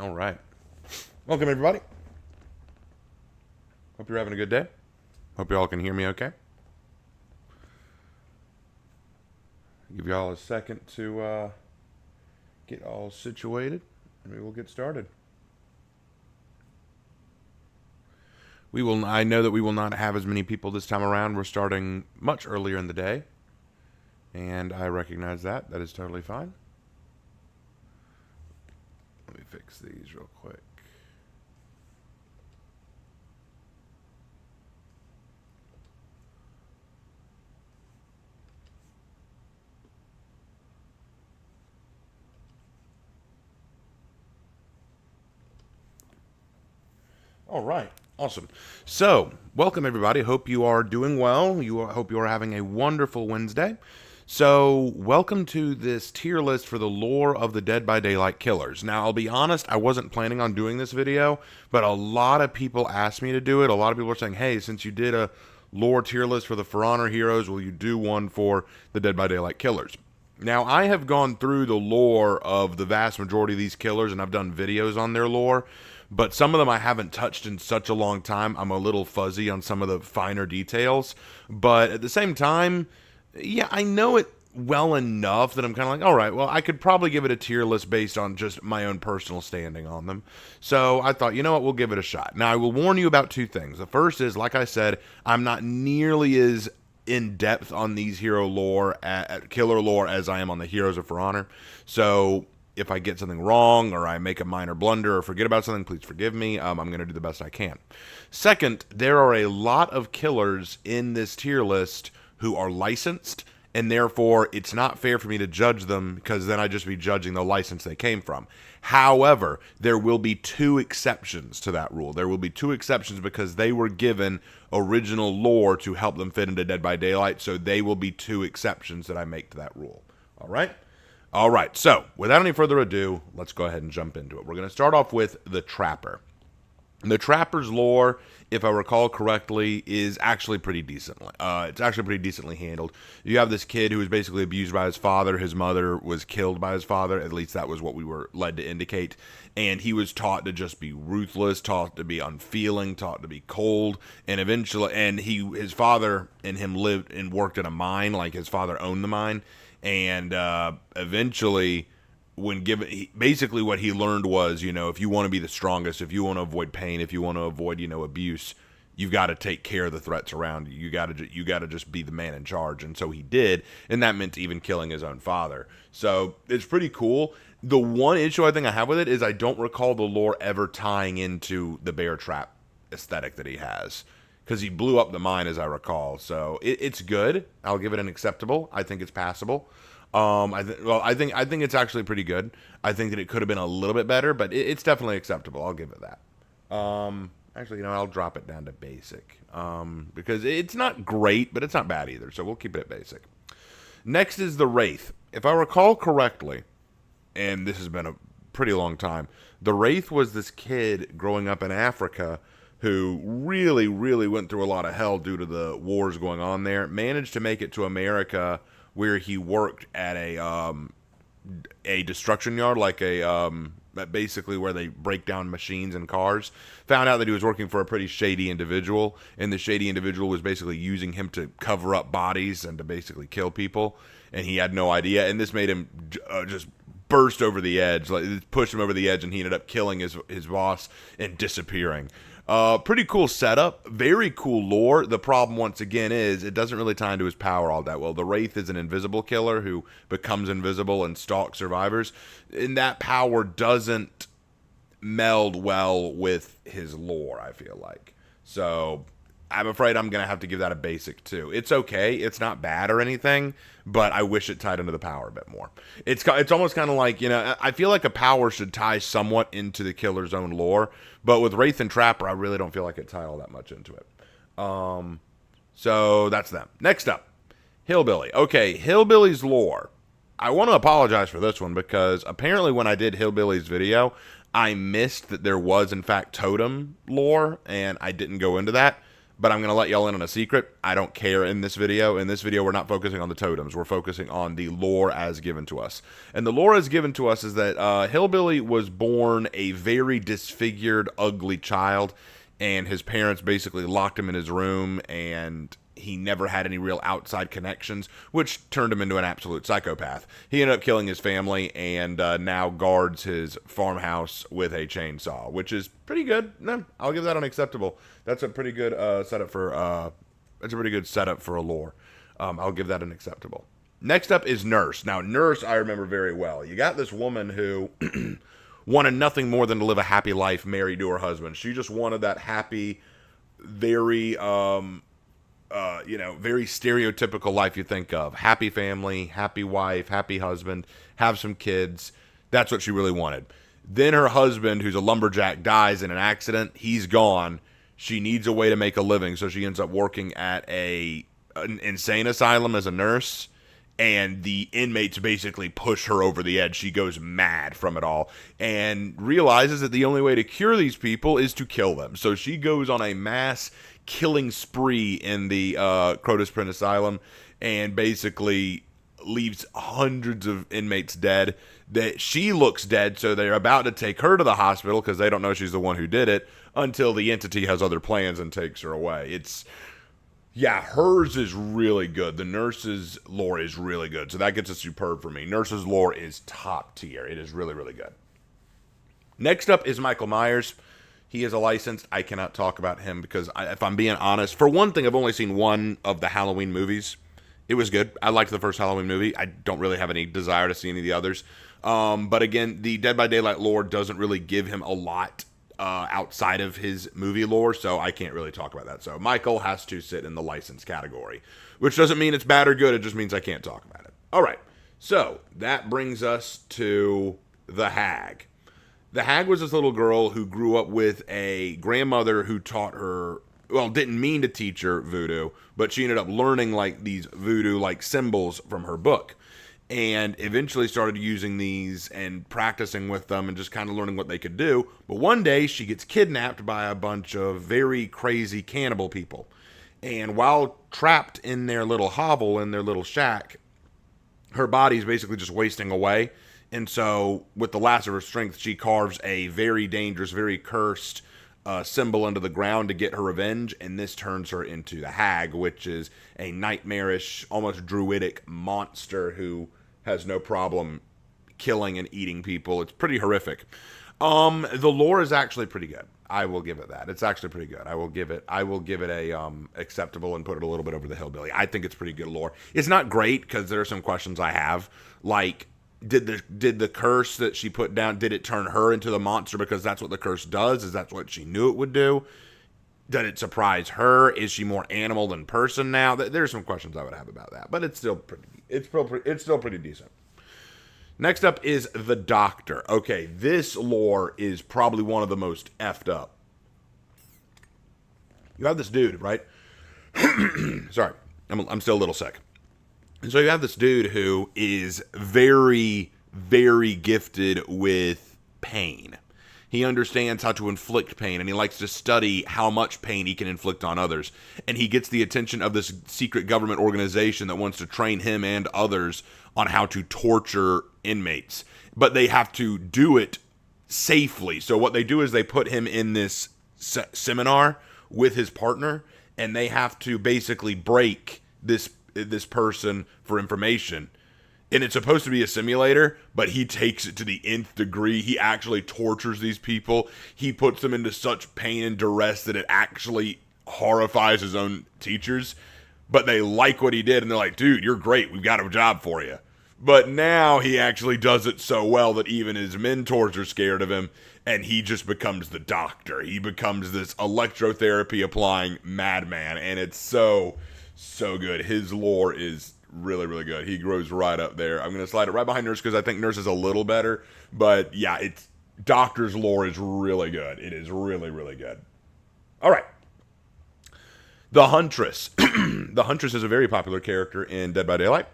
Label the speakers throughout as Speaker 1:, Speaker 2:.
Speaker 1: All right. Welcome, everybody. Hope you're having a good day. Hope you all can hear me okay. Give you all a second to get all situated, and we will get started. I know that we will not have as many people this time around. We're starting much earlier in the day, and I recognize that. That is totally fine. Let me fix these real quick. All right. Awesome. So, welcome everybody. Hope you are doing well. Hope you are having a wonderful Wednesday. So, welcome to this tier list for the lore of the Dead by Daylight killers. Now, I'll be honest, I wasn't planning on doing this video, but a lot of people asked me to do it. A lot of people are saying, hey, since you did a lore tier list for the For Honor heroes, will you do one for the Dead by Daylight killers? Now, I have gone through the lore of the vast majority of these killers, and I've done videos on their lore, but some of them I haven't touched in such a long time. I'm a little fuzzy on some of the finer details, but at the same time, yeah, I know it well enough that I'm kind of like, all right, well, I could probably give it a tier list based on just my own personal standing on them. So I thought, you know what, we'll give it a shot. Now, I will warn you about two things. The first is, like I said, I'm not nearly as in depth on these hero lore, killer lore, as I am on the heroes of For Honor. So if I get something wrong or I make a minor blunder or forget about something, please forgive me. I'm going to do the best I can. Second, there are a lot of killers in this tier list who are licensed, and therefore it's not fair for me to judge them because then I'd just be judging the license they came from. However, there will be two exceptions to that rule. There will be two exceptions because they were given original lore to help them fit into Dead by Daylight, so they will be two exceptions that I make to that rule. All right? All right, so without any further ado, let's go ahead and jump into it. We're going to start off with the Trapper. The Trapper's lore, if I recall correctly, is actually pretty decently. It's actually pretty decently handled. You have this kid who was basically abused by his father. His mother was killed by his father. At least that was what we were led to indicate. And he was taught to just be ruthless, taught to be unfeeling, taught to be cold. And eventually, his father and him lived and worked in a mine, like his father owned the mine. And eventually, when given, basically what he learned was, if you want to be the strongest, if you want to avoid pain, if you want to avoid, abuse, you've got to take care of the threats around you. You got to just be the man in charge. And so he did, and that meant even killing his own father. So it's pretty cool. The one issue I think I have with it is I don't recall the lore ever tying into the bear trap aesthetic that he has, because he blew up the mine, as I recall. So it's good. I'll give it an acceptable. I think it's passable. I think it's actually pretty good. I think that it could have been a little bit better, but it's definitely acceptable. I'll give it that. Actually, I'll drop it down to basic. Because it's not great, but it's not bad either. So we'll keep it at basic. Next is the Wraith. If I recall correctly, and this has been a pretty long time, the Wraith was this kid growing up in Africa who really, really went through a lot of hell due to the wars going on there, managed to make it to America, where he worked at a destruction yard, like basically where they break down machines and cars. Found out that he was working for a pretty shady individual, and the shady individual was basically using him to cover up bodies and to basically kill people, and he had no idea. And this made him just burst over the edge, like it pushed him over the edge, and he ended up killing his boss and disappearing. Pretty cool setup, very cool lore. The problem, once again, is it doesn't really tie into his power all that well. The Wraith is an invisible killer who becomes invisible and stalks survivors, and that power doesn't meld well with his lore, I feel like. So I'm afraid I'm going to have to give that a basic too. It's okay. It's not bad or anything, but I wish it tied into the power a bit more. It's almost kind of like, I feel like a power should tie somewhat into the killer's own lore, but with Wraith and Trapper, I really don't feel like it tied all that much into it. So that's them. Next up, Hillbilly. Okay, Hillbilly's lore. I want to apologize for this one because apparently when I did Hillbilly's video, I missed that there was, in fact, totem lore, and I didn't go into that. but I'm going to let y'all in on a secret. I don't care in this video. In this video, we're not focusing on the totems. We're focusing on the lore as given to us. And the lore as given to us is that Hillbilly was born a very disfigured, ugly child, and his parents basically locked him in his room, and he never had any real outside connections, which turned him into an absolute psychopath. He ended up killing his family and now guards his farmhouse with a chainsaw, which is pretty good. No, I'll give that an acceptable. That's a pretty good setup for that's a pretty good setup for a lore. I'll give that an acceptable. Next up is Nurse. Now, Nurse I remember very well. You got this woman who wanted nothing more than to live a happy life married to her husband. She just wanted that happy, very very stereotypical life you think of. Happy family, happy wife, happy husband, have some kids. That's what she really wanted. Then her husband, who's a lumberjack, dies in an accident. He's gone. She needs a way to make a living, so she ends up working at an insane asylum as a nurse, and the inmates basically push her over the edge. She goes mad from it all and realizes that the only way to cure these people is to kill them. So she goes on a mass killing spree in the Crotus Print Asylum and basically leaves hundreds of inmates dead. That she looks dead, so they're about to take her to the hospital because they don't know she's the one who did it until the entity has other plans and takes her away. Hers is really good. The Nurse's lore is really good, so that gets a superb for me. Nurse's lore is top tier. It is really, really good. Next up is Michael Myers. He is a licensed. I cannot talk about him because, if I'm being honest, for one thing, I've only seen one of the Halloween movies. It was good. I liked the first Halloween movie. I don't really have any desire to see any of the others. But again, the Dead by Daylight lore doesn't really give him a lot outside of his movie lore, so I can't really talk about that. So Michael has to sit in the licensed category, which doesn't mean it's bad or good. It just means I can't talk about it. All right. So that brings us to the Hag. The Hag was this little girl who grew up with a grandmother who taught her, didn't mean to teach her voodoo, but she ended up learning like these voodoo-like symbols from her book, and eventually started using these and practicing with them and just kind of learning what they could do. But one day she gets kidnapped by a bunch of very crazy cannibal people, and while trapped in their little hovel, in their little shack, her body's basically just wasting away. And so, with the last of her strength, she carves a very dangerous, very cursed symbol into the ground to get her revenge, and this turns her into the Hag, which is a nightmarish, almost druidic monster who has no problem killing and eating people. It's pretty horrific. The lore is actually pretty good. I will give it that. It's actually pretty good. I will give it a acceptable and put it a little bit over the Hillbilly. I think it's pretty good lore. It's not great because there are some questions I have, like, did the curse that she put down, did it turn her into the monster because that's what the curse does? Is that what she knew it would do? Did it surprise her? Is she more animal than person now? There's some questions I would have about that, but it's still pretty decent. Next up is the Doctor. Okay, this lore is probably one of the most effed up. You have this dude, right? Sorry, I'm still a little sick. And so you have this dude who is very, very gifted with pain. He understands how to inflict pain, and he likes to study how much pain he can inflict on others. And he gets the attention of this secret government organization that wants to train him and others on how to torture inmates. But they have to do it safely. So what they do is they put him in this seminar with his partner, and they have to basically break this person for information. And it's supposed to be a simulator, but he takes it to the nth degree. He actually tortures these people. He puts them into such pain and duress that it actually horrifies his own teachers. But they like what he did, and they're like, dude, you're great. We've got a job for you. But now he actually does it so well that even his mentors are scared of him, and he just becomes the Doctor. He becomes this electrotherapy applying madman, and it's so good. His lore is really, really good. He grows right up there. I'm going to slide it right behind Nurse because I think Nurse is a little better. But yeah, Doctor's lore is really good. It is really, really good. All right. The Huntress. The Huntress is a very popular character in Dead by Daylight.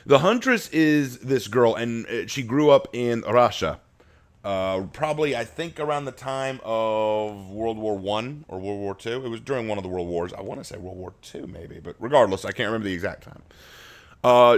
Speaker 1: The Huntress is this girl, and she grew up in Russia. Probably, I think, around the time of World War One or World War Two. It was during one of the World Wars. I want to say World War Two, maybe, but regardless, I can't remember the exact time.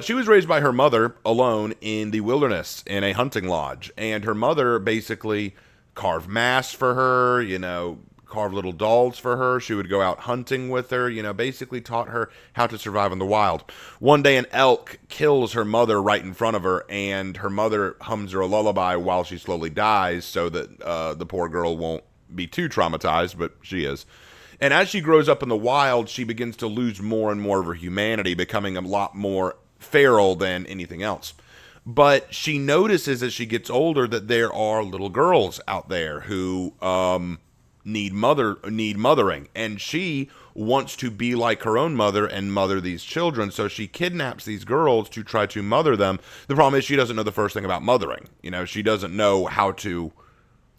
Speaker 1: She was raised by her mother alone in the wilderness in a hunting lodge, and her mother basically carved masks for her, carved little dolls for her. She would go out hunting with her, basically taught her how to survive in the wild. One day, an elk kills her mother right in front of her, and her mother hums her a lullaby while she slowly dies so that the poor girl won't be too traumatized, but she is. And as she grows up in the wild, she begins to lose more and more of her humanity, becoming a lot more feral than anything else. But she notices as she gets older that there are little girls out there who need mothering, and she wants to be like her own mother and mother these children. So she kidnaps these girls to try to mother them. The problem is she doesn't know the first thing about mothering. She doesn't know how to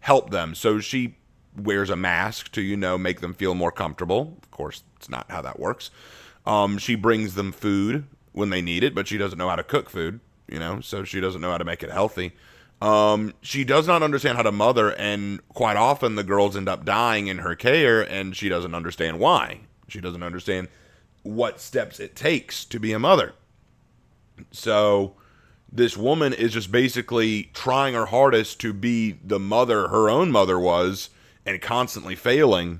Speaker 1: help them. So she wears a mask to, make them feel more comfortable. Of course, it's not how that works. She brings them food when they need it, but she doesn't know how to cook food, so she doesn't know how to make it healthy. She does not understand how to mother, and quite often the girls end up dying in her care, and she doesn't understand why. She doesn't understand what steps it takes to be a mother. So this woman is just basically trying her hardest to be the mother her own mother was, and constantly failing,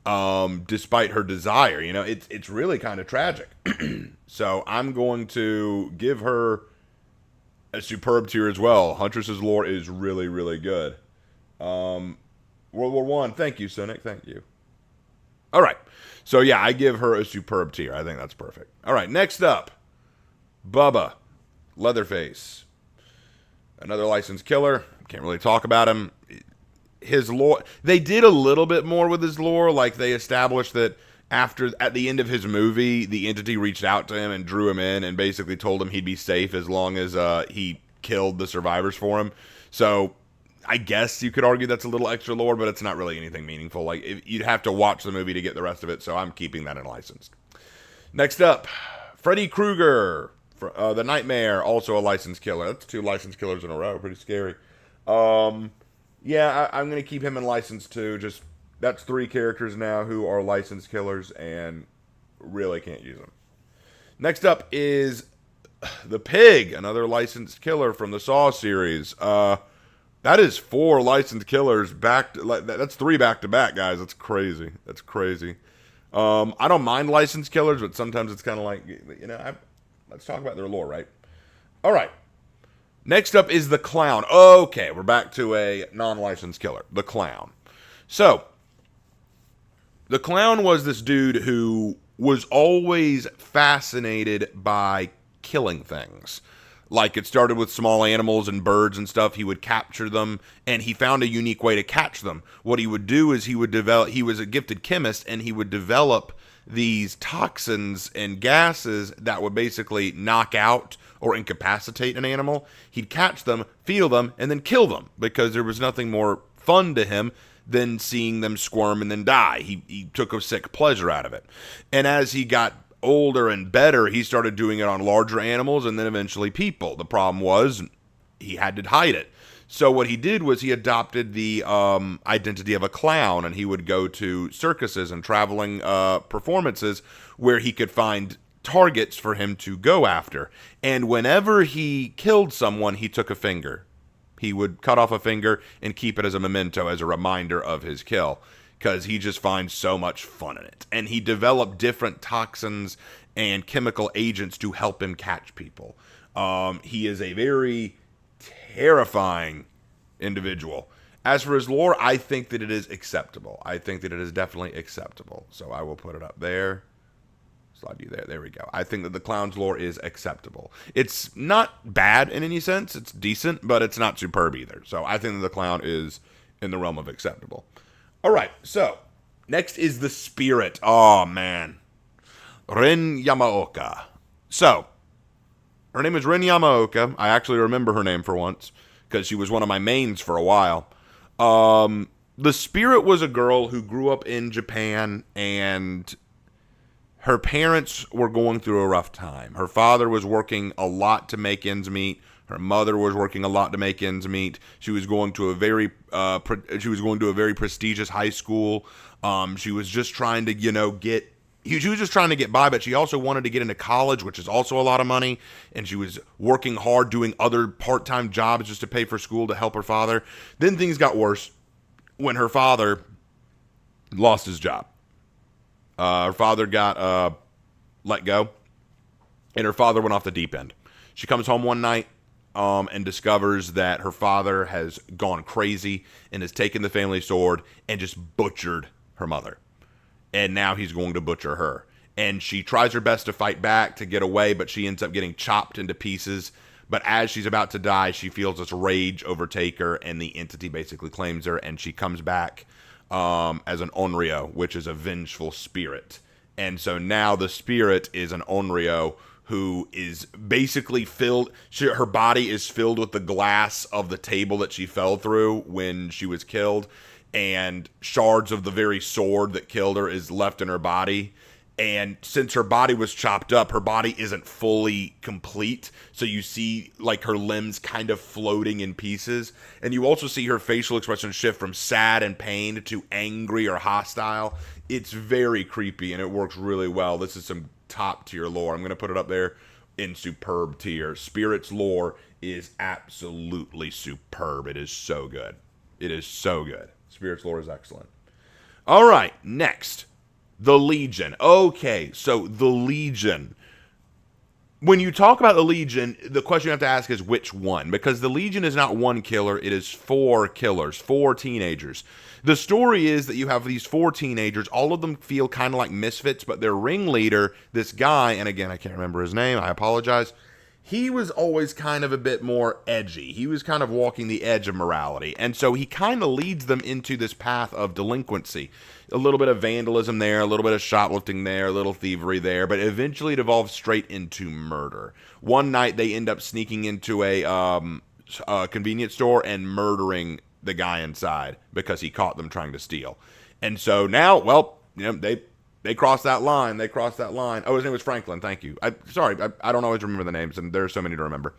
Speaker 1: despite her desire. It's really kind of tragic. So I'm going to give her a superb tier as well. Huntress's lore is really, really good. World War One. Thank you, Cynic. Thank you. All right. So yeah, I give her a superb tier. I think that's perfect. All right. Next up, Bubba Leatherface, another licensed killer. Can't really talk about him. His lore, they did a little bit more with his lore. Like, they established that at the end of his movie, the entity reached out to him and drew him in and basically told him he'd be safe as long as he killed the survivors for him. So I guess you could argue that's a little extra lore, but it's not really anything meaningful. Like, you'd have to watch the movie to get the rest of it, so I'm keeping that in licensed. Next up, Freddy Krueger, the Nightmare, also a licensed killer. That's 2 licensed killers in a row. Pretty scary. Yeah, I'm going to keep him in license too. Just, that's 3 characters now who are licensed killers and really can't use them. Next up is the Pig, another licensed killer from the Saw series. That is 4 licensed killers that's 3 back to back, guys. That's crazy. That's crazy. I don't mind licensed killers, but sometimes it's kind of like, let's talk about their lore, right? All right. Next up is the Clown. Okay, we're back to a non-licensed killer. The Clown. So, the Clown was this dude who was always fascinated by killing things. Like, it started with small animals and birds and stuff. He would capture them, and he found a unique way to catch them. What he would do is he was a gifted chemist, and he would develop these toxins and gases that would basically knock out or incapacitate an animal. He'd catch them, feel them, and then kill them, because there was nothing more fun to him than seeing them squirm and then die. He took a sick pleasure out of it. And as he got older and better, he started doing it on larger animals and then eventually people. The problem was he had to hide it. So what he did was he adopted the identity of a clown, and he would go to circuses and traveling performances where he could find targets for him to go after. And whenever he killed someone, he took a finger. He would cut off a finger and keep it as a memento, as a reminder of his kill, because he just finds so much fun in it. And he developed different toxins and chemical agents to help him catch people. He is a very terrifying individual. As for his lore, I think that it is acceptable. I think that it is definitely acceptable. So I will put it up there. Slide you there. There we go. I think that the Clown's lore is acceptable. It's not bad in any sense. It's decent, but it's not superb either. So I think that the Clown is in the realm of acceptable. All right. So next is the Spirit. Oh, man. Rin Yamaoka. So her name is Rin Yamaoka. I actually remember her name for once because she was one of my mains for a while. The Spirit was a girl who grew up in Japan, and her parents were going through a rough time. Her father was working a lot to make ends meet. Her mother was working a lot to make ends meet. She was going to a very prestigious high school. She was just trying to, she was just trying to get by, but she also wanted to get into college, which is also a lot of money. And she was working hard, doing other part-time jobs just to pay for school to help her father. Then things got worse when her father lost his job. Her father got let go, and her father went off the deep end. She comes home one night and discovers that her father has gone crazy and has taken the family sword and just butchered her mother. And now he's going to butcher her. And she tries her best to fight back, to get away, but she ends up getting chopped into pieces. But as she's about to die, she feels this rage overtake her, and the entity basically claims her, and she comes back as an Onryo, which is a vengeful spirit. And so now the spirit is an Onryo who is basically her body is filled with the glass of the table that she fell through when she was killed, and shards of the very sword that killed her is left in her body. And since her body was chopped up, her body isn't fully complete. So you see like her limbs kind of floating in pieces. And you also see her facial expression shift from sad and pained to angry or hostile. It's very creepy and it works really well. This is some top tier lore. I'm going to put it up there in superb tier. Spirit's lore is absolutely superb. It is so good. It is so good. Spirit's lore is excellent. All right, next. The Legion. Okay, so the Legion. When you talk about the Legion, the question you have to ask is which one? Because the Legion is not one killer, it is 4 killers, 4 teenagers. The story is that you have these 4 teenagers, all of them feel kind of like misfits, but their ringleader, this guy, and again, I can't remember his name, I apologize, he was always kind of a bit more edgy. He was kind of walking the edge of morality. And so he kind of leads them into this path of delinquency. A little bit of vandalism there, a little bit of shoplifting there, a little thievery there, but eventually it evolves straight into murder. One night they end up sneaking into a convenience store and murdering the guy inside because he caught them trying to steal. And so now, well, they crossed that line. They crossed that line. Oh, his name was Franklin. Thank you. I don't always remember the names, and there are so many to remember.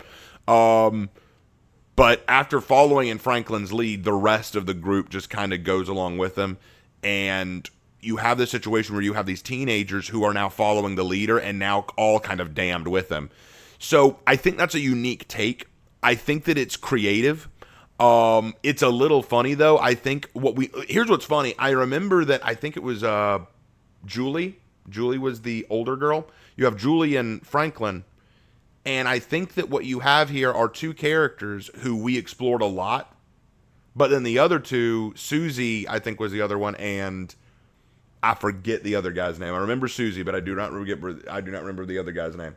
Speaker 1: But after following in Franklin's lead, the rest of the group just kind of goes along with him. And you have this situation where you have these teenagers who are now following the leader and now all kind of damned with him. So I think that's a unique take. I think that it's creative. It's a little funny, though. I think here's what's funny. I remember that I think it was Julie. Julie was the older girl. You have Julie and Franklin. And I think that what you have here are 2 characters who we explored a lot. But then the other 2, Susie, I think was the other one, and I forget the other guy's name. I remember Susie, but I do not remember the other guy's name.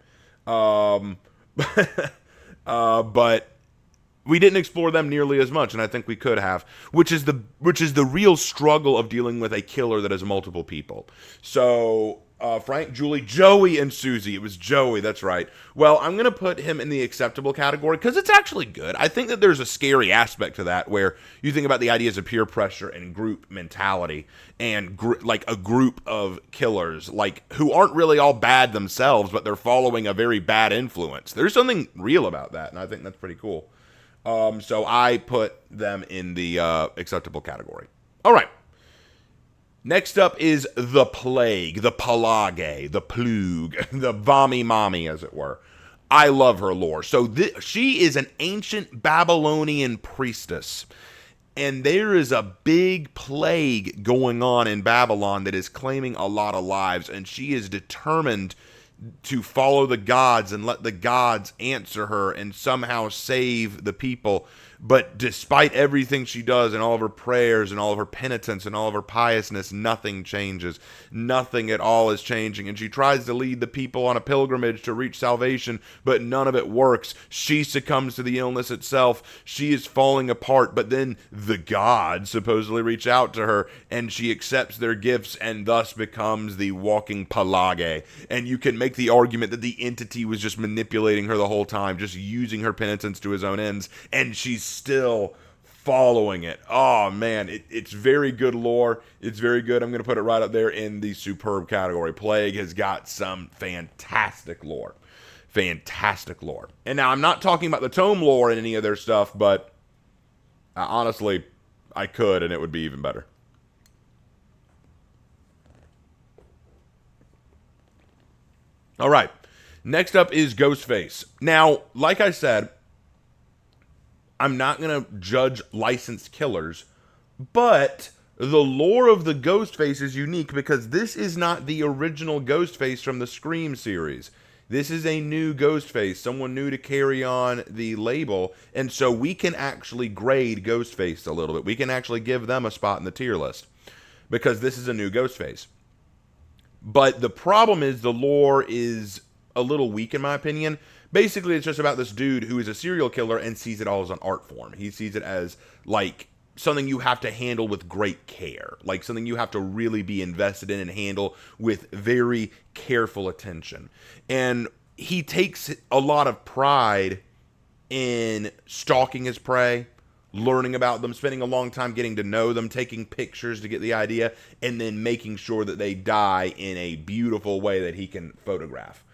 Speaker 1: But we didn't explore them nearly as much, and I think we could have, which is the real struggle of dealing with a killer that has multiple people. So Frank, Julie, Joey, and Susie. It was Joey, that's right. Well, I'm going to put him in the acceptable category because it's actually good. I think that there's a scary aspect to that where you think about the ideas of peer pressure and group mentality and like a group of killers like who aren't really all bad themselves, but they're following a very bad influence. There's something real about that, and I think that's pretty cool. So I put them in the acceptable category. All right. Next up is the Plague, the Palage, the Plug, the Vami Mami, as it were. I love her lore. So she is an ancient Babylonian priestess. And there is a big plague going on in Babylon that is claiming a lot of lives. And she is determined to follow the gods and let the gods answer her and somehow save the people. But despite everything she does and all of her prayers and all of her penitence and all of her piousness, nothing changes. Nothing at all is changing. And she tries to lead the people on a pilgrimage to reach salvation, but none of it works. She succumbs to the illness itself. She is falling apart, but then the gods supposedly reach out to her and she accepts their gifts and thus becomes the walking Palage. And you can make the argument that the entity was just manipulating her the whole time, just using her penitence to his own ends, and she's still following it. Oh man, it's very good lore. It's very good. I'm going to put it right up there in the superb category. Plague has got some fantastic lore. fantastic lore. And now I'm not talking about the tome lore and any of their stuff, but honestly, I could, and it would be even better. All right. Next up is Ghostface. Now, like I said, I'm not going to judge licensed killers, but the lore of the Ghostface is unique because this is not the original Ghostface from the Scream series. This is a new Ghostface, someone new to carry on the label, and so we can actually grade Ghostface a little bit. We can actually give them a spot in the tier list because this is a new Ghostface. But the problem is the lore is a little weak in my opinion. Basically, it's just about this dude who is a serial killer and sees it all as an art form. He sees it as like something you have to handle with great care, like something you have to really be invested in and handle with very careful attention. And he takes a lot of pride in stalking his prey, learning about them, spending a long time getting to know them, taking pictures to get the idea, and then making sure that they die in a beautiful way that he can photograph.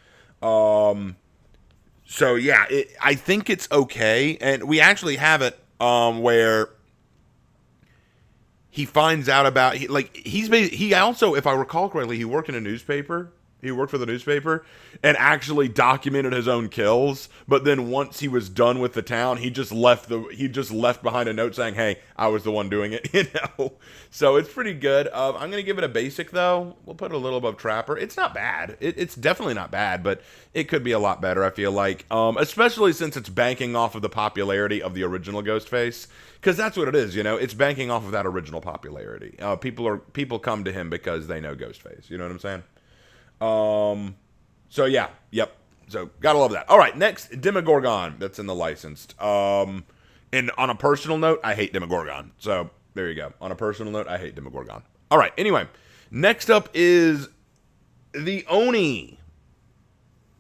Speaker 1: So yeah, I think it's okay, and we actually have it where he finds out about he also, if I recall correctly, he worked in a newspaper. He worked for the newspaper and actually documented his own kills. But then once he was done with the town, he just left behind a note saying, "Hey, I was the one doing it." So it's pretty good. I'm gonna give it a basic though. We'll put it a little above Trapper. It's not bad. It's definitely not bad, but it could be a lot better. I feel like, especially since it's banking off of the popularity of the original Ghostface, because that's what it is. It's banking off of that original popularity. People come to him because they know Ghostface. You know what I'm saying? So yeah, yep. So gotta love that. All right, next, Demogorgon. That's in the licensed. And on a personal note, I hate Demogorgon. So there you go. On a personal note, I hate Demogorgon. All right. Anyway, next up is the Oni.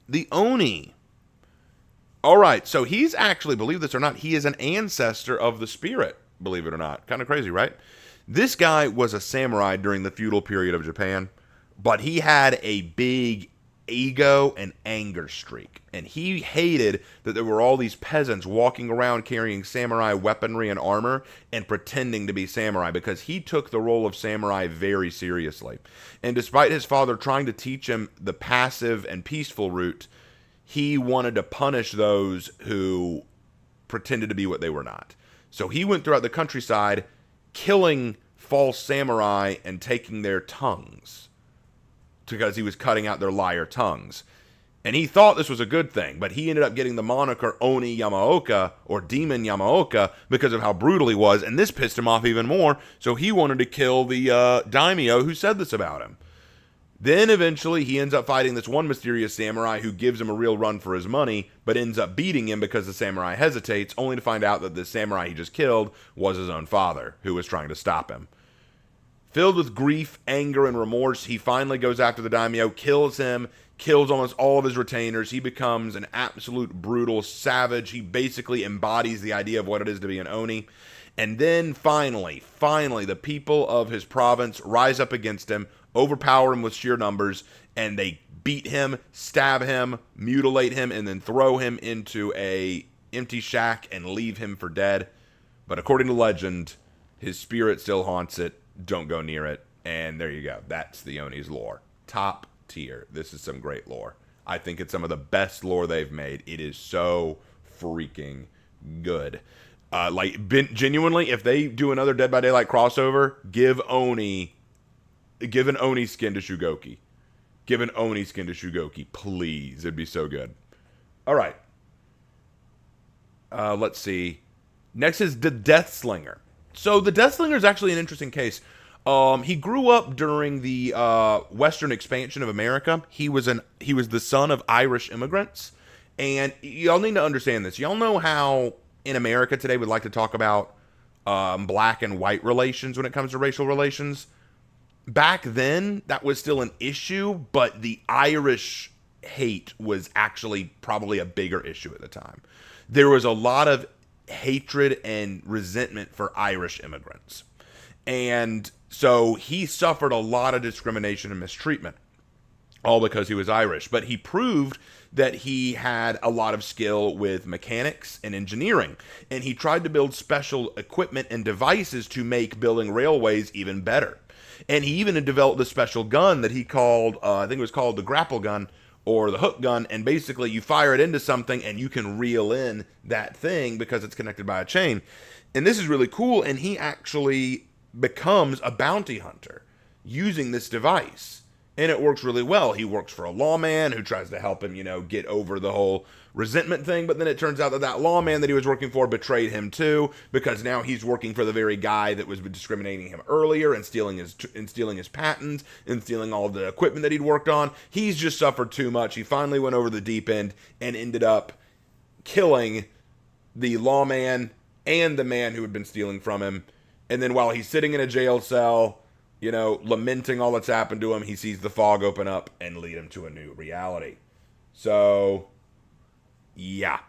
Speaker 1: The Oni. All right. So he's actually, believe this or not, he is an ancestor of the spirit. Believe it or not. Kind of crazy, right? This guy was a samurai during the feudal period of Japan. But he had a big ego and anger streak. And he hated that there were all these peasants walking around carrying samurai weaponry and armor and pretending to be samurai, because he took the role of samurai very seriously. And despite his father trying to teach him the passive and peaceful route, he wanted to punish those who pretended to be what they were not. So he went throughout the countryside killing false samurai and taking their tongues, because he was cutting out their liar tongues. And he thought this was a good thing, but he ended up getting the moniker Oni Yamaoka, or Demon Yamaoka, because of how brutal he was, and this pissed him off even more, so he wanted to kill the daimyo who said this about him. Then eventually he ends up fighting this one mysterious samurai who gives him a real run for his money, but ends up beating him because the samurai hesitates, only to find out that the samurai he just killed was his own father, who was trying to stop him. Filled with grief, anger, and remorse, he finally goes after the daimyo, kills him, kills almost all of his retainers. He becomes an absolute brutal savage. He basically embodies the idea of what it is to be an Oni. And then finally, the people of his province rise up against him, overpower him with sheer numbers, and they beat him, stab him, mutilate him, and then throw him into a empty shack and leave him for dead. But according to legend, his spirit still haunts it. Don't go near it. And there you go. That's the Oni's lore. Top tier. This is some great lore. I think it's some of the best lore they've made. It is so freaking good. Genuinely, if they do another Dead by Daylight crossover, give an Oni skin to Shugoki. Give an Oni skin to Shugoki, please. It'd be so good. All right. Let's see. Next is the Deathslinger. So the Deathslinger is actually an interesting case. He grew up during the Western expansion of America. He was the son of Irish immigrants, and y'all need to understand this. Y'all know how in America today we like to talk about black and white relations when it comes to racial relations. Back then, that was still an issue, but the Irish hate was actually probably a bigger issue at the time. There was a lot of hatred and resentment for Irish immigrants. And so he suffered a lot of discrimination and mistreatment. all because he was Irish. But he proved that he had a lot of skill with mechanics and engineering, and he tried to build special equipment and devices to make building railways even better. And he even had developed a special gun that he called, I think it was called the grapple gun or the hook gun, and basically you fire it into something and you can reel in that thing because it's connected by a chain. And this is really cool, and he actually becomes a bounty hunter using this device. And it works really well. He works for a lawman who tries to help him, get over the whole resentment thing. But then it turns out that that lawman that he was working for betrayed him too, because now he's working for the very guy that was discriminating him earlier and stealing his patents and stealing all the equipment that he'd worked on. He's just suffered too much. He finally went over the deep end and ended up killing the lawman and the man who had been stealing from him. And then while he's sitting in a jail cell, lamenting all that's happened to him, he sees the fog open up and lead him to a new reality. So, yeah.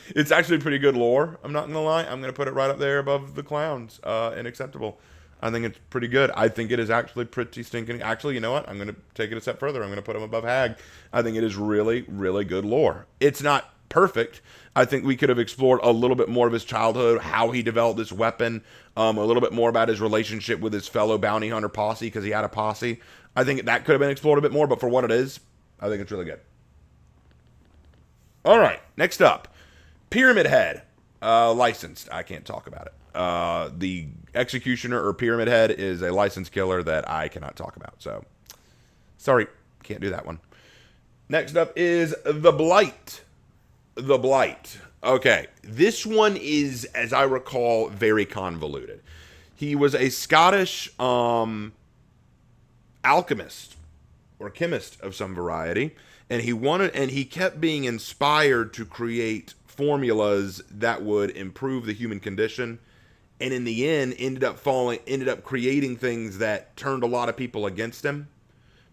Speaker 1: It's actually pretty good lore, I'm not going to lie. I'm going to put it right up there above the clowns and acceptable. I think it's pretty good. I think it is actually pretty stinking. Actually, you know what? I'm going to take it a step further. I'm going to put him above Hag. I think it is really, really good lore. It's not perfect. I think we could have explored a little bit more of his childhood, how he developed this weapon, a little bit more about his relationship with his fellow bounty hunter posse, because he had a posse. I think that could have been explored a bit more, but for what it is, I think it's really good. All right, next up, Pyramid Head, licensed. I can't talk about it. The Executioner or Pyramid Head is a licensed killer that I cannot talk about, so sorry, can't do that one. Next up is The Blight. The Blight. Okay, this one is, as I recall, very convoluted. He was a Scottish alchemist or chemist of some variety, and he kept being inspired to create formulas that would improve the human condition, and in the end ended up creating things that turned a lot of people against him,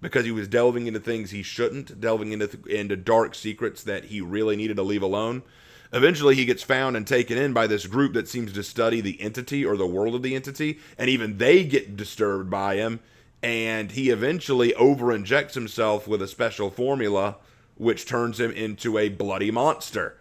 Speaker 1: because he was delving into things he shouldn't, delving into dark secrets that he really needed to leave alone. Eventually, he gets found and taken in by this group that seems to study the entity or the world of the entity, and even they get disturbed by him, and he eventually over-injects himself with a special formula, which turns him into a bloody monster.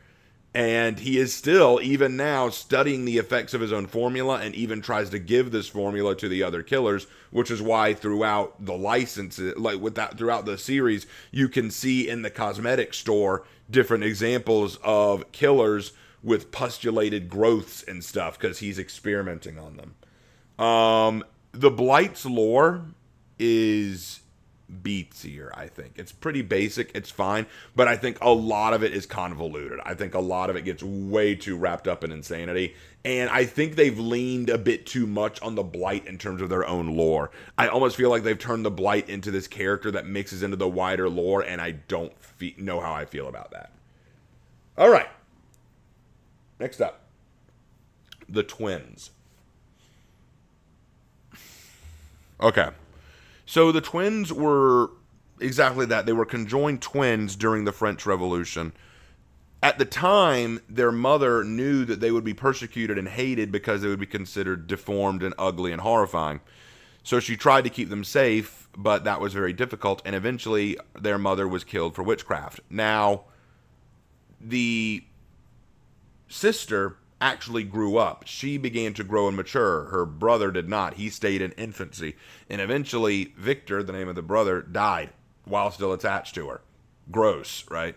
Speaker 1: And he is still, even now, studying the effects of his own formula, and even tries to give this formula to the other killers, which is why throughout the licenses, throughout the series, you can see in the cosmetic store different examples of killers with pustulated growths and stuff, because he's experimenting on them. The Blight's lore is beatsier, I think. It's pretty basic, it's fine, but I think a lot of it is convoluted. I think a lot of it gets way too wrapped up in insanity, and I think they've leaned a bit too much on the Blight in terms of their own lore. I almost feel like they've turned the Blight into this character that mixes into the wider lore, and I don't know how I feel about that. All right. Next up, the twins. Okay. So the twins were exactly that. They were conjoined twins during the French Revolution. At the time, their mother knew that they would be persecuted and hated because they would be considered deformed and ugly and horrifying. So she tried to keep them safe, but that was very difficult, and eventually their mother was killed for witchcraft. Now, the sister actually grew up. She began to grow and mature. Her brother did not. He stayed in infancy. And eventually, Victor, the name of the brother, died while still attached to her. Gross, right?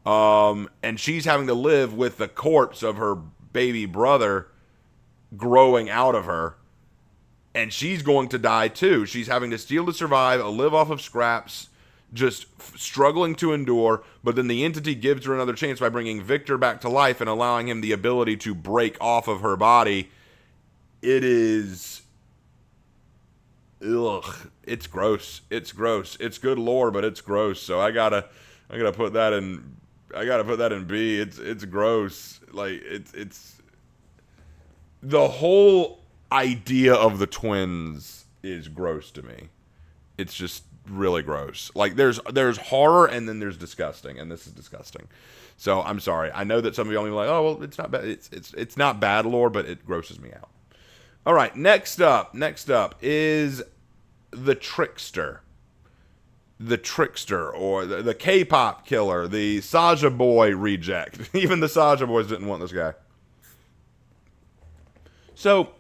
Speaker 1: And she's having to live with the corpse of her baby brother growing out of her. And she's going to die too. She's having to steal to survive, live off of scraps, just struggling to endure, but then the entity gives her another chance by bringing Victor back to life and allowing him the ability to break off of her body. It is... ugh. It's gross. It's gross. It's good lore, but it's gross. So I gotta put that in... I gotta put that in B. It's gross. Like, it's... the whole idea of the twins is gross to me. It's just really gross. Like, there's horror and then there's disgusting, and this is disgusting. So I'm sorry. I know that some of y'all may be like, oh well, it's not bad. It's not bad lore, but it grosses me out. All right, next up is the Trickster. the trickster or the K-pop killer, the Saja Boy reject. Even the Saja Boys didn't want this guy. So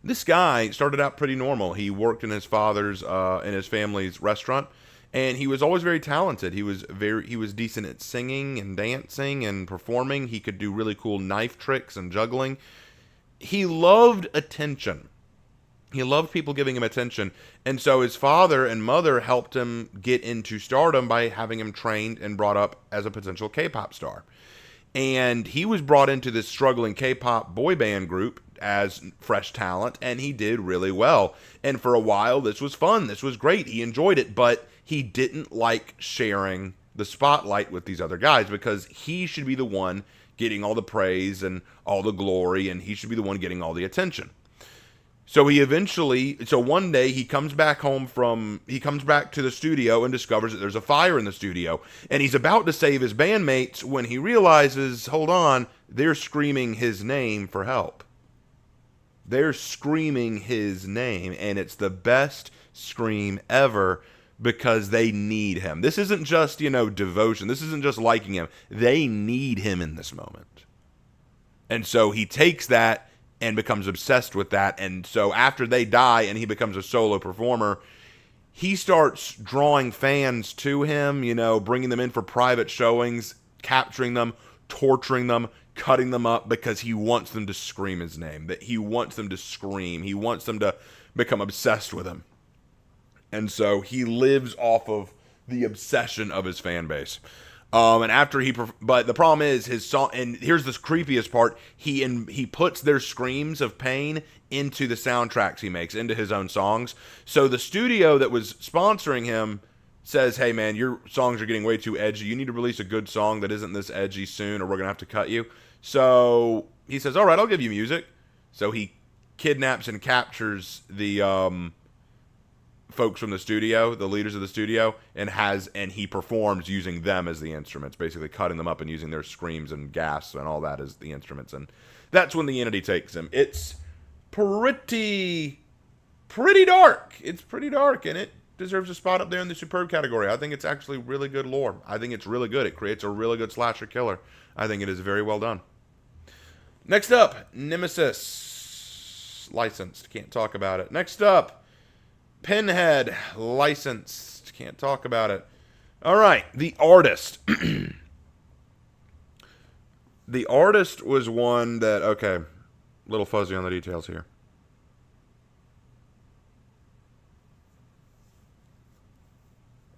Speaker 1: this guy started out pretty normal. He worked in his family's restaurant, and he was always very talented. He was decent at singing and dancing and performing. He could do really cool knife tricks and juggling. He loved attention. He loved people giving him attention. And so his father and mother helped him get into stardom by having him trained and brought up as a potential K-pop star. And he was brought into this struggling K-pop boy band group as fresh talent, and he did really well. And for a while, this was fun. This was great. He enjoyed it, but he didn't like sharing the spotlight with these other guys because he should be the one getting all the praise and all the glory, and he should be the one getting all the attention. So one day he comes back to the studio and discovers that there's a fire in the studio. And he's about to save his bandmates when he realizes, hold on, they're screaming his name for help. They're screaming his name, and it's the best scream ever because they need him. This isn't just, devotion. This isn't just liking him. They need him in this moment. And so he takes that and becomes obsessed with that. And so after they die and he becomes a solo performer, he starts drawing fans to him, bringing them in for private showings, capturing them, torturing them, cutting them up because he wants them to scream his name, that he wants them to scream. He wants them to become obsessed with him. And so he lives off of the obsession of his fan base. But the problem is his song, and here's the creepiest part, he puts their screams of pain into the soundtracks he makes, into his own songs. So the studio that was sponsoring him says, hey man, your songs are getting way too edgy. You need to release a good song that isn't this edgy soon, or we're going to have to cut you. So he says, all right, I'll give you music. So he kidnaps and captures the folks from the studio, the leaders of the studio, and he performs using them as the instruments, basically cutting them up and using their screams and gasps and all that as the instruments. And that's when the entity takes him. It's pretty dark. It's pretty dark, and it deserves a spot up there in the superb category. I think it's actually really good lore. I think it's really good. It creates a really good slasher killer. I think it is very well done. Next up, Nemesis. Licensed. Can't talk about it. Next up, Pinhead, licensed. Can't talk about it. All right, The Artist. The Artist was one that, okay, a little fuzzy on the details here.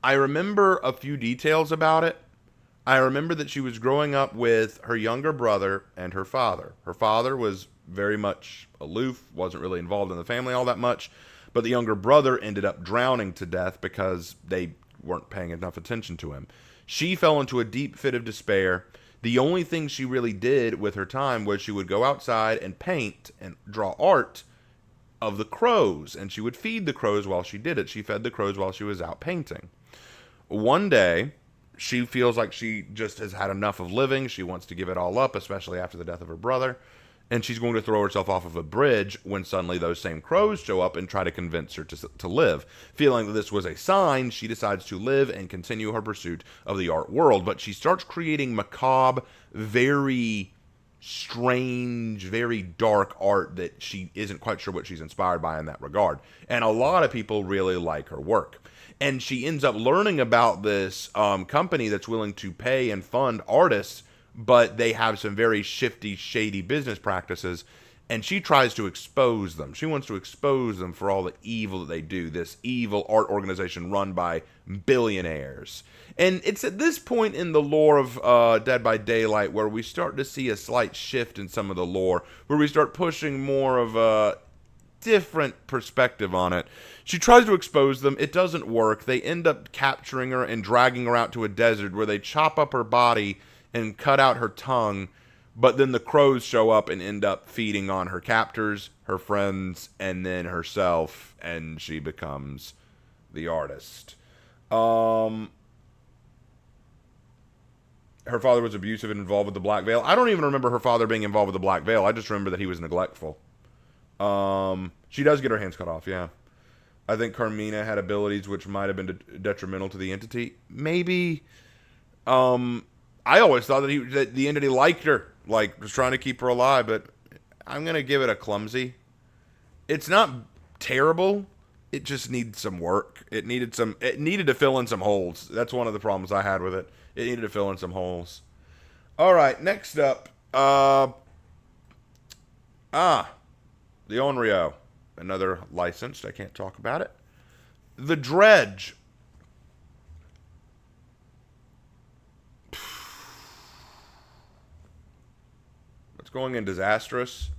Speaker 1: I remember a few details about it. I remember that she was growing up with her younger brother and her father. Her father was very much aloof, wasn't really involved in the family all that much. But the younger brother ended up drowning to death because they weren't paying enough attention to him. She fell into a deep fit of despair. The only thing she really did with her time was she would go outside and paint and draw art of the crows. And she would feed the crows while she did it. She fed the crows while she was out painting. One day, she feels like she just has had enough of living. She wants to give it all up, especially after the death of her brother. And she's going to throw herself off of a bridge when suddenly those same crows show up and try to convince her to live. Feeling that this was a sign, she decides to live and continue her pursuit of the art world. But she starts creating macabre, very strange, very dark art that she isn't quite sure what she's inspired by in that regard. And a lot of people really like her work. And she ends up learning about this company that's willing to pay and fund artists, but they have some very shifty, shady business practices, and she tries to expose them. She wants to expose them for all the evil that they do, this evil art organization run by billionaires. And it's at this point in the lore of Dead by Daylight where we start to see a slight shift in some of the lore, where we start pushing more of a different perspective on it. She tries to expose them. It doesn't work. They end up capturing her and dragging her out to a desert where they chop up her body and cut out her tongue, but then the crows show up and end up feeding on her captors, her friends, and then herself, and she becomes the artist. Her father was abusive and involved with the Black Veil. I don't even remember her father being involved with the Black Veil. I just remember that he was neglectful. She does get her hands cut off, yeah. I think Carmina had abilities which might have been detrimental to the entity. Maybe. I always thought that the entity liked her, like was trying to keep her alive. But I'm gonna give it a clumsy. It's not terrible. It just needs some work. It needed to fill in some holes. That's one of the problems I had with it. It needed to fill in some holes. All right, next up, the Onryo, another licensed. I can't talk about it. The Dredge. What's going in disastrous?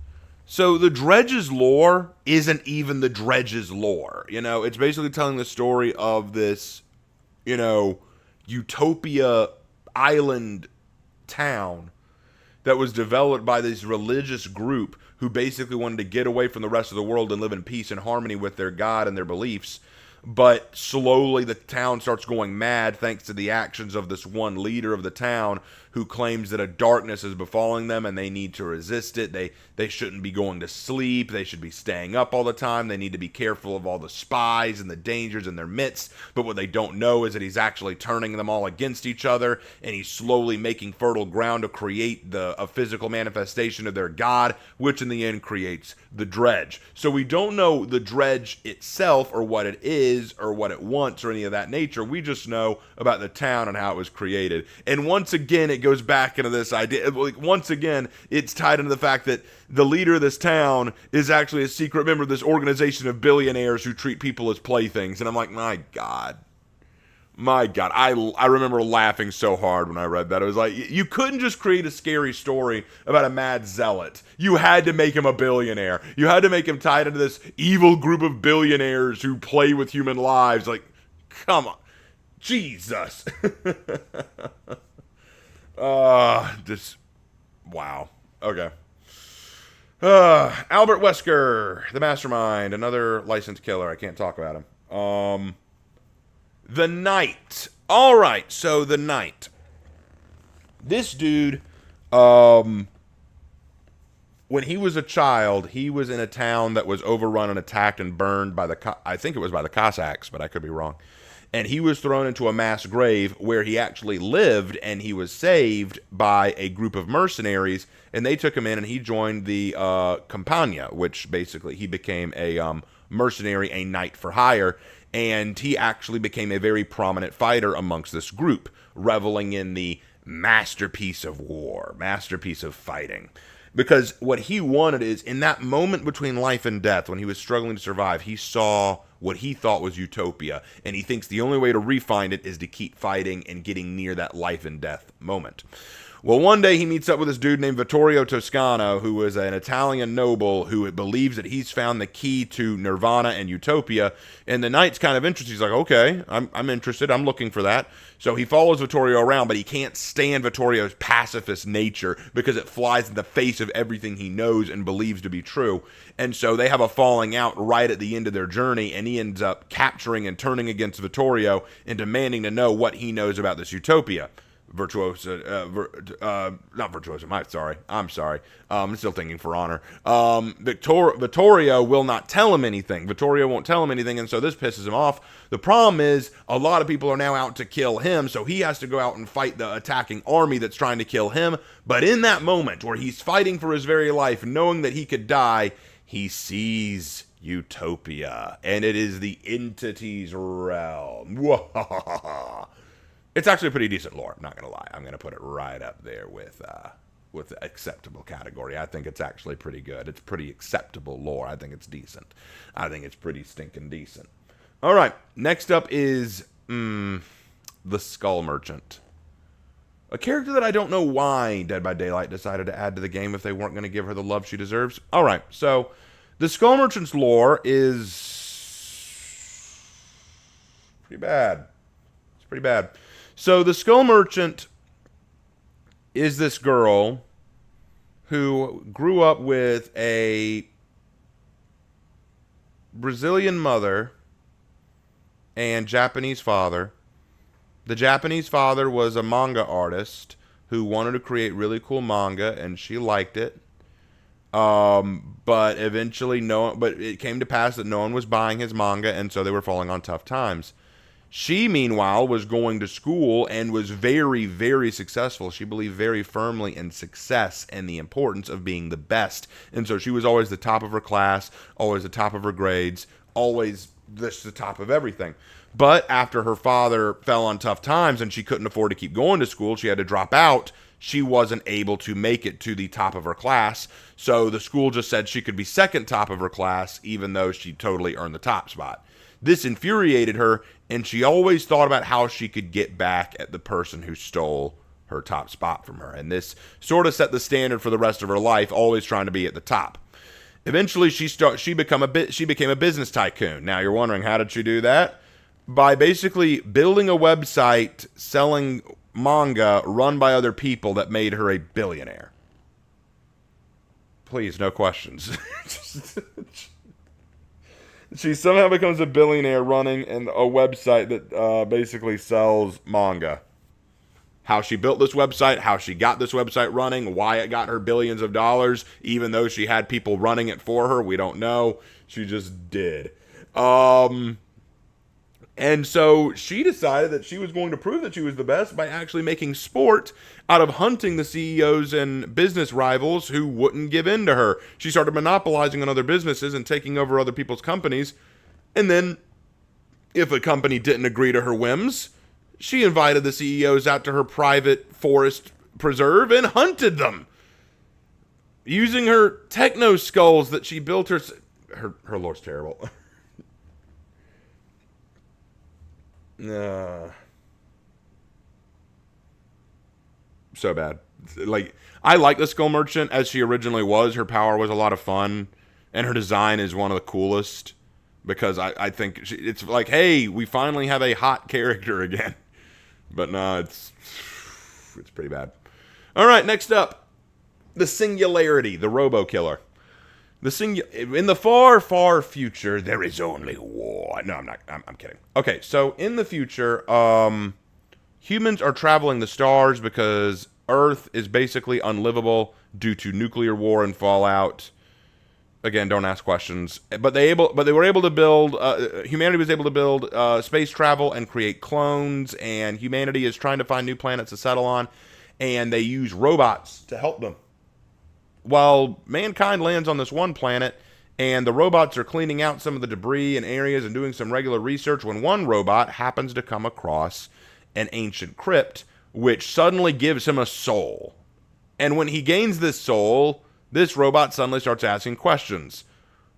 Speaker 1: So the Dredge's lore isn't even the Dredge's lore. You know, it's basically telling the story of this, utopia island town that was developed by this religious group who basically wanted to get away from the rest of the world and live in peace and harmony with their God and their beliefs. But slowly the town starts going mad thanks to the actions of this one leader of the town who claims that a darkness is befalling them and they need to resist it. They shouldn't be going to sleep. They should be staying up all the time. They need to be careful of all the spies and the dangers in their midst. But what they don't know is that he's actually turning them all against each other, and he's slowly making fertile ground to create a physical manifestation of their god, which in the end creates the Dredge. So we don't know the Dredge itself or what it is or what it wants or any of that nature. We just know about the town and how it was created. And once again, it goes back into this idea. Once again, it's tied into the fact that the leader of this town is actually a secret member of this organization of billionaires who treat people as playthings. And I'm like, my God. I remember laughing so hard when I read that. It was like, you couldn't just create a scary story about a mad zealot. You had to make him a billionaire. You had to make him tied into this evil group of billionaires who play with human lives. Like, come on. Jesus. Wow. Okay. Albert Wesker, the mastermind, another licensed killer. I can't talk about him. The Knight. All right, so the Knight. This dude, when he was a child, he was in a town that was overrun and attacked and burned by I think it was by the Cossacks, but I could be wrong. And he was thrown into a mass grave where he actually lived, and he was saved by a group of mercenaries, and they took him in, and he joined the Campania, which basically he became a mercenary, a knight for hire, and he actually became a very prominent fighter amongst this group, reveling in the masterpiece of war, masterpiece of fighting. Because what he wanted is, in that moment between life and death, when he was struggling to survive, he saw what he thought was utopia, and he thinks the only way to refine it is to keep fighting and getting near that life and death moment. Well, one day he meets up with this dude named Vittorio Toscano, who is an Italian noble who believes that he's found the key to nirvana and utopia. And the knight's kind of interested. He's like, okay, I'm interested. I'm looking for that. So he follows Vittorio around, but he can't stand Vittorio's pacifist nature because it flies in the face of everything he knows and believes to be true. And so they have a falling out right at the end of their journey, and he ends up capturing and turning against Vittorio and demanding to know what he knows about this utopia. Not Virtuoso. I'm sorry. I'm still thinking For Honor. Vittorio will not tell him anything. Vittorio won't tell him anything, and so this pisses him off. The problem is, a lot of people are now out to kill him, so he has to go out and fight the attacking army that's trying to kill him. But in that moment, where he's fighting for his very life, knowing that he could die, he sees utopia, and it is the entity's realm. It's actually a pretty decent lore, I'm not going to lie. I'm going to put it right up there with the acceptable category. I think it's actually pretty good. It's pretty acceptable lore. I think it's decent. I think it's pretty stinking decent. All right, next up is the Skull Merchant. A character that I don't know why Dead by Daylight decided to add to the game if they weren't going to give her the love she deserves. All right, so the Skull Merchant's lore is pretty bad. It's pretty bad. So the Skull Merchant is this girl who grew up with a Brazilian mother and Japanese father. The Japanese father was a manga artist who wanted to create really cool manga, and she liked it. But eventually, but it came to pass that no one was buying his manga, and so they were falling on tough times. She, meanwhile, was going to school and was very, very successful. She believed very firmly in success and the importance of being the best. And so she was always the top of her class, always the top of her grades, always the top of everything. But after her father fell on tough times and she couldn't afford to keep going to school, she had to drop out. She wasn't able to make it to the top of her class. So the school just said she could be second top of her class, even though she totally earned the top spot. This infuriated her, and she always thought about how she could get back at the person who stole her top spot from her. And this sort of set the standard for the rest of her life, always trying to be at the top. Eventually, she became a business tycoon. Now, you're wondering, how did she do that? By basically building a website selling manga run by other people that made her a billionaire. Please, no questions. She somehow becomes a billionaire running a website that basically sells manga. How she built this website, how she got this website running, why it got her billions of dollars, even though she had people running it for her, we don't know. She just did. And so she decided that she was going to prove that she was the best by actually making sport out of hunting the CEOs and business rivals who wouldn't give in to her. She started monopolizing on other businesses and taking over other people's companies. And then, if a company didn't agree to her whims, she invited the CEOs out to her private forest preserve and hunted them. Using her techno skulls that she built her lore's terrible. So bad. Like, I like the Skull Merchant as she originally was. Her power was a lot of fun, and her design is one of the coolest because I think it's like, hey, we finally have a hot character again. But no, it's pretty bad. All right, next up, the Singularity, the Robo Killer. In the far, far future, there is only war. No, I'm not. I'm kidding. Okay, so in the future, humans are traveling the stars because Earth is basically unlivable due to nuclear war and fallout. Again, don't ask questions. But they were able to build. Humanity was able to build space travel and create clones. And humanity is trying to find new planets to settle on, and they use robots to help them. While mankind lands on this one planet, and the robots are cleaning out some of the debris and areas and doing some regular research, when one robot happens to come across an ancient crypt, which suddenly gives him a soul. And when he gains this soul, this robot suddenly starts asking questions.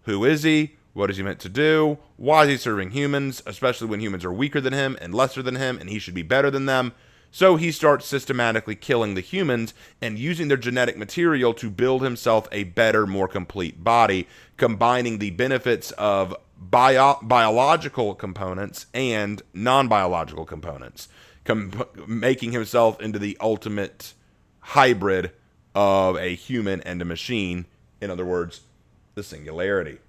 Speaker 1: Who is he? What is he meant to do? Why is he serving humans, especially when humans are weaker than him and lesser than him, and he should be better than them? So he starts systematically killing the humans and using their genetic material to build himself a better, more complete body, combining the benefits of biological components and non-biological components, making himself into the ultimate hybrid of a human and a machine. In other words, the Singularity.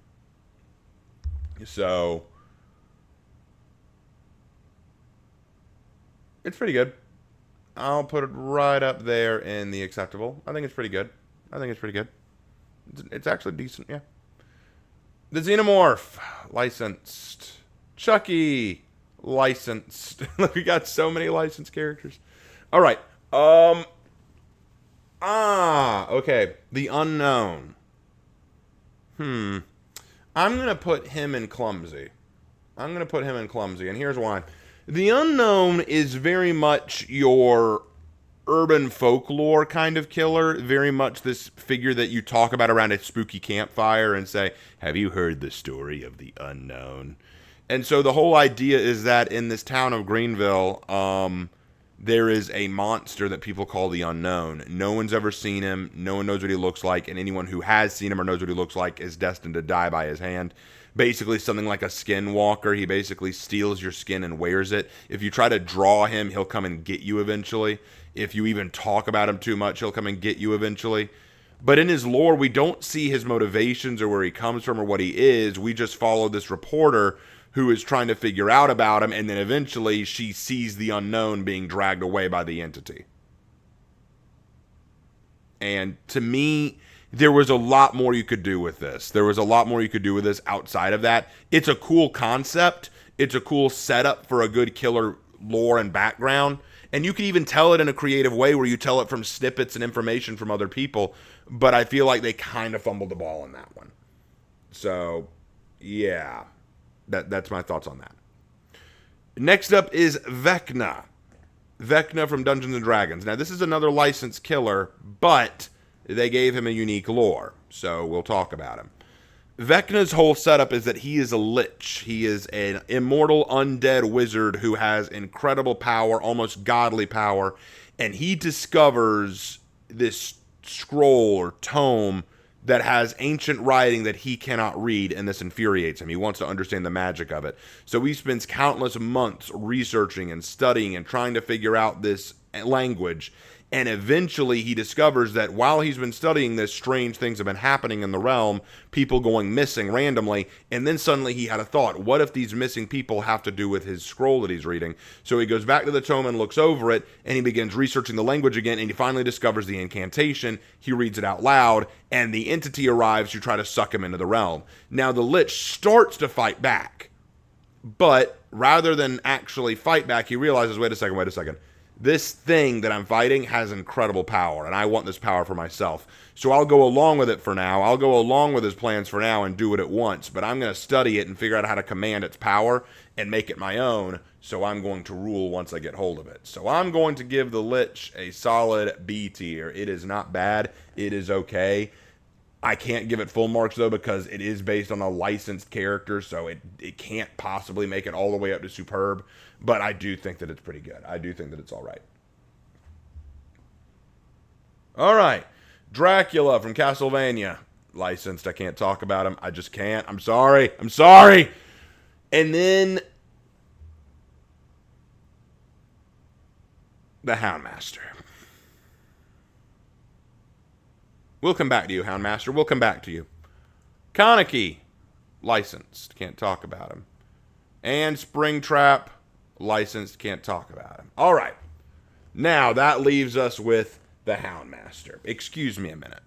Speaker 1: So it's pretty good. I'll put it right up there in the acceptable. I think it's pretty good. It's actually decent, yeah. The Xenomorph, licensed. Chucky, licensed. We got so many licensed characters. All right. Okay. The Unknown. I'm going to put him in Clumsy. And here's why. The Unknown is very much your urban folklore kind of killer. Very much this figure that you talk about around a spooky campfire and say, have you heard the story of the Unknown? And so the whole idea is that in this town of Greenville, there is a monster that people call the Unknown. No one's ever seen him. No one knows what he looks like. And anyone who has seen him or knows what he looks like is destined to die by his hand. Basically something like a skinwalker. He basically steals your skin and wears it. If you try to draw him, he'll come and get you eventually. If you even talk about him too much, he'll come and get you eventually. But in his lore, we don't see his motivations or where he comes from or what he is. We just follow this reporter who is trying to figure out about him, and then eventually she sees the Unknown being dragged away by the entity. And to me, there was a lot more you could do with this. There was a lot more you could do with this outside of that. It's a cool concept. It's a cool setup for a good killer lore and background. And you can even tell it in a creative way where you tell it from snippets and information from other people. But I feel like they kind of fumbled the ball in that one. So, yeah. That's my thoughts on that. Next up is Vecna. Vecna from Dungeons & Dragons. Now, this is another licensed killer, but they gave him a unique lore, so we'll talk about him. Vecna's whole setup is that he is a lich. He is an immortal undead wizard who has incredible power, almost godly power, and he discovers this scroll or tome that has ancient writing that he cannot read, and this infuriates him. He wants to understand the magic of it. So he spends countless months researching and studying and trying to figure out this language. And eventually he discovers that while he's been studying this, strange things have been happening in the realm, people going missing randomly, and then suddenly he had a thought, what if these missing people have to do with his scroll that he's reading? So he goes back to the tome and looks over it, and he begins researching the language again, and he finally discovers the incantation. He reads it out loud, and the entity arrives to try to suck him into the realm. Now the lich starts to fight back, but rather than actually fight back, he realizes, wait a second. This thing that I'm fighting has incredible power, and I want this power for myself. So I'll go along with it for now. I'll go along with his plans for now and do it at once, but I'm going to study it and figure out how to command its power and make it my own, so I'm going to rule once I get hold of it. So I'm going to give the Lich a solid B tier. It is not bad. It is okay. I can't give it full marks, though, because it is based on a licensed character, so it can't possibly make it all the way up to superb. But I do think that it's pretty good. I do think that it's all right. All right. Dracula from Castlevania. Licensed. I can't talk about him. I just can't. I'm sorry. And then the Houndmaster. We'll come back to you, Houndmaster. We'll come back to you. Kaneki. Licensed. Can't talk about him. And Springtrap. Licensed. Can't talk about him. All right. Now, that leaves us with the Houndmaster. Excuse me a minute.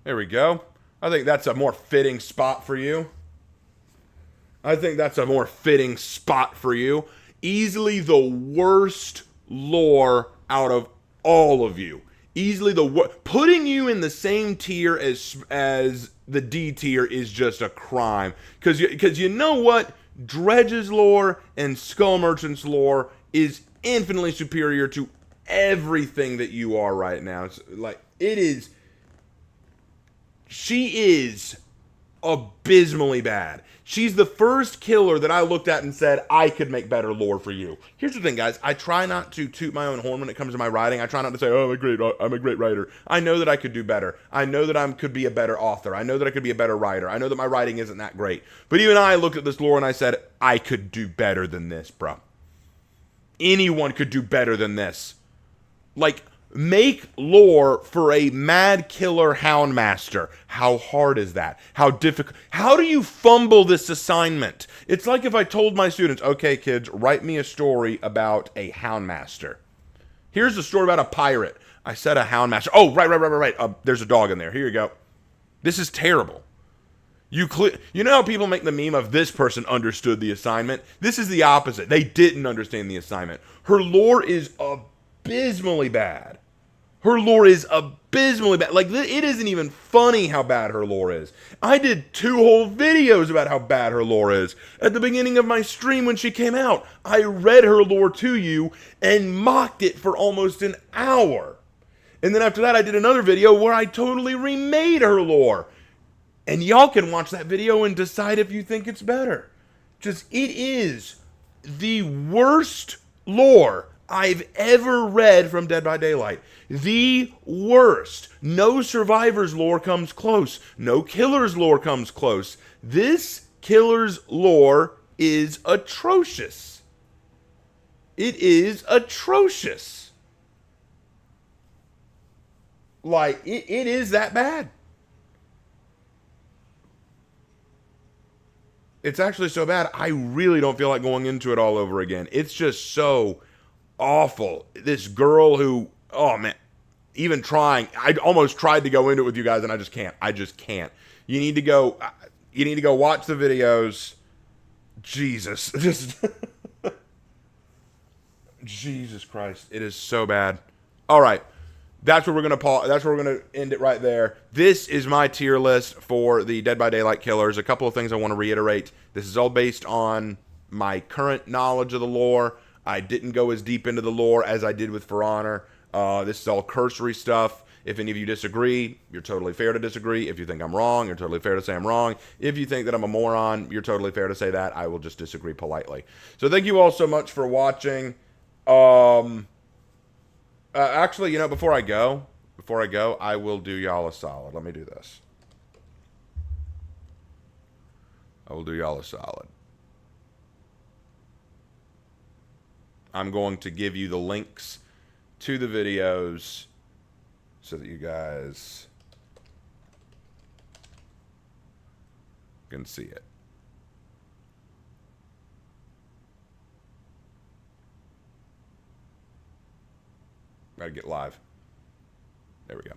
Speaker 1: There we go. I think that's a more fitting spot for you. Easily the worst lore out of all of you. Easily the worst. Putting you in the same tier as the D tier is just a crime. Because you know what? Dredge's lore and Skull Merchant's lore is infinitely superior to everything that you are right now. It's like, it is... She is abysmally bad. She's the first killer that I looked at and said, I could make better lore for you. Here's the thing, guys. I try not to toot my own horn when it comes to my writing. I try not to say, oh, I'm a great writer. I know that I could do better. I know that I could be a better author. I know that I could be a better writer. I know that my writing isn't that great. But even I looked at this lore and I said, I could do better than this, bro. Anyone could do better than this. Like... Make lore for a mad killer Houndmaster. How hard is that? How difficult? How do you fumble this assignment? It's like if I told my students, okay, kids, write me a story about a Houndmaster. Here's a story about a pirate. I said a Houndmaster. Oh, right. There's a dog in there. Here you go. This is terrible. You know how people make the meme of this person understood the assignment? This is the opposite. They didn't understand the assignment. Her lore is abysmally bad. Her lore is abysmally bad. Like, it isn't even funny how bad her lore is. I did 2 whole videos about how bad her lore is. At the beginning of my stream when she came out, I read her lore to you and mocked it for almost an hour. And then after that, I did another video where I totally remade her lore. And y'all can watch that video and decide if you think it's better. Just, it is the worst lore I've ever read from Dead by Daylight. The worst. No Survivor's lore comes close. No Killer's lore comes close. This Killer's lore is atrocious. It is atrocious. Like, it is that bad. It's actually so bad, I really don't feel like going into it all over again. It's just so awful. This girl who, oh man, even trying, I almost tried to go into it with you guys, and I just can't. I just can't. You need to go. You need to go watch the videos. Jesus, just Jesus Christ, it is so bad. All right. That's where we're gonna pause. That's where we're gonna end it right there. This is my tier list for the Dead by Daylight killers. A couple of things I want to reiterate. This is all based on my current knowledge of the lore. I didn't go as deep into the lore as I did with For Honor. This is all cursory stuff. If any of you disagree, you're totally fair to disagree. If you think I'm wrong, you're totally fair to say I'm wrong. If you think that I'm a moron, you're totally fair to say that. I will just disagree politely. So thank you all so much for watching. Actually, you know, before I go, I will do y'all a solid. Let me do this. I will do y'all a solid. I'm going to give you the links to the videos so that you guys can see it. Gotta get live. There we go.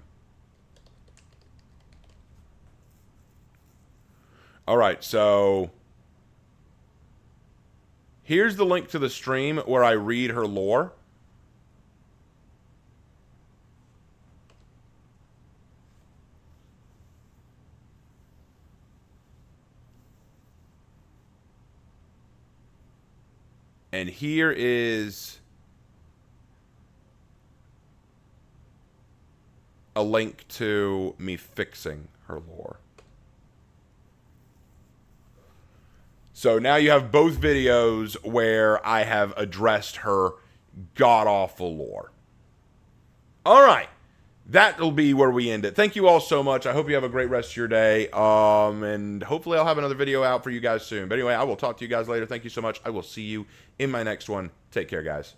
Speaker 1: All right, so here's the link to the stream where I read her lore. And here is a link to me fixing her lore. So now you have both videos where I have addressed her god-awful lore. All right. That'll be where we end it. Thank you all so much. I hope you have a great rest of your day. And hopefully I'll have another video out for you guys soon. But anyway, I will talk to you guys later. Thank you so much. I will see you in my next one. Take care, guys.